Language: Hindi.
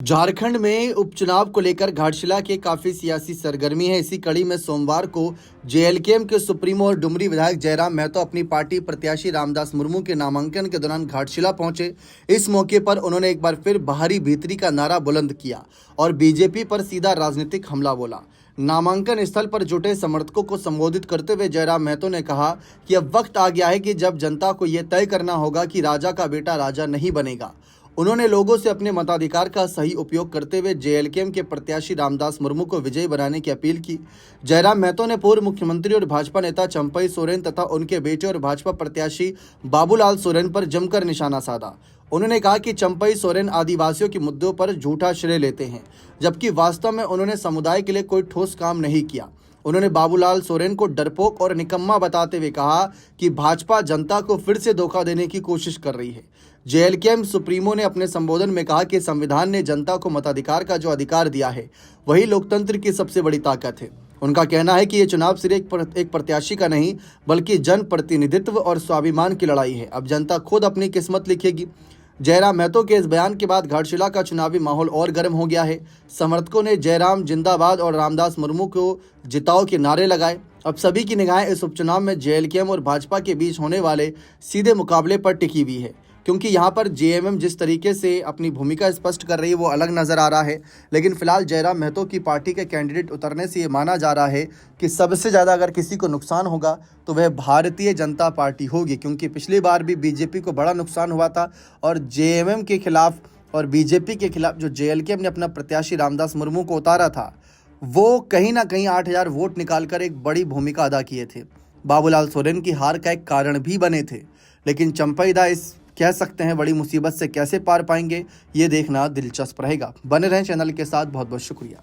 झारखंड में उपचुनाव को लेकर घाटशिला के काफी सियासी सरगर्मी है। इसी कड़ी में सोमवार को जेएलकेएम के सुप्रीमो और डुमरी विधायक जयराम महतो अपनी पार्टी प्रत्याशी रामदास मुर्मू के नामांकन के दौरान घाटशिला पहुंचे। इस मौके पर उन्होंने एक बार फिर बाहरी भीतरी का नारा बुलंद किया और बीजेपी पर सीधा राजनीतिक हमला बोला। नामांकन स्थल पर जुटे समर्थकों को संबोधित करते हुए जयराम महतो ने कहा कि अब वक्त आ गया है कि जब जनता को यह तय करना होगा कि राजा का बेटा राजा नहीं बनेगा। उन्होंने लोगों से अपने मताधिकार का सही उपयोग करते हुए जेएलकेएम के प्रत्याशी रामदास मुर्मू को विजयी बनाने की अपील की। जयराम महतो ने पूर्व मुख्यमंत्री और भाजपा नेता चंपई सोरेन तथा उनके बेटे और भाजपा प्रत्याशी बाबूलाल सोरेन पर जमकर निशाना साधा। उन्होंने कहा कि चंपई सोरेन आदिवासियों के मुद्दों पर झूठा श्रेय लेते हैं, जबकि वास्तव में उन्होंने समुदाय के लिए कोई ठोस काम नहीं किया। उन्होंने बाबूलाल सोरेन को डरपोक और निकम्मा बताते हुए कहा कि भाजपा जनता को फिर से धोखा देने की कोशिश कर रही है। जेएलकेएम सुप्रीमो ने अपने संबोधन में कहा कि संविधान ने जनता को मताधिकार का जो अधिकार दिया है वही लोकतंत्र की सबसे बड़ी ताकत है। उनका कहना है कि ये चुनाव सिर्फ एक प्रत्याशी का नहीं बल्कि जन प्रतिनिधित्व और स्वाभिमान की लड़ाई है। अब जनता खुद अपनी किस्मत लिखेगी। जयराम महतो के इस बयान के बाद घाटशिला का चुनावी माहौल और गर्म हो गया है। समर्थकों ने जयराम जिंदाबाद और रामदास मुर्मू को जिताओ के नारे लगाए। अब सभी की निगाहें इस उपचुनाव में जेएलकेएम और भाजपा के बीच होने वाले सीधे मुकाबले पर टिकी हुई है, क्योंकि यहाँ पर जेएमएम जिस तरीके से अपनी भूमिका स्पष्ट कर रही है वो अलग नज़र आ रहा है। लेकिन फिलहाल जयराम महतो की पार्टी के कैंडिडेट उतरने से ये माना जा रहा है कि सबसे ज़्यादा अगर किसी को नुकसान होगा तो वह भारतीय जनता पार्टी होगी, क्योंकि पिछली बार भी बीजेपी को बड़ा नुकसान हुआ था और जेएमएम के खिलाफ और बीजेपी के खिलाफ जो जेएलकेएम ने अपना प्रत्याशी रामदास मुर्मू को उतारा था वो कहीं ना कहीं 8,000 वोट निकालकर एक बड़ी भूमिका अदा किए थे। बाबूलाल सोरेन की हार का एक कारण भी बने थे। लेकिन चंपई दा इस कह सकते हैं बड़ी मुसीबत से कैसे पार पाएंगे, ये देखना दिलचस्प रहेगा। बने रहें चैनल के साथ। बहुत बहुत शुक्रिया।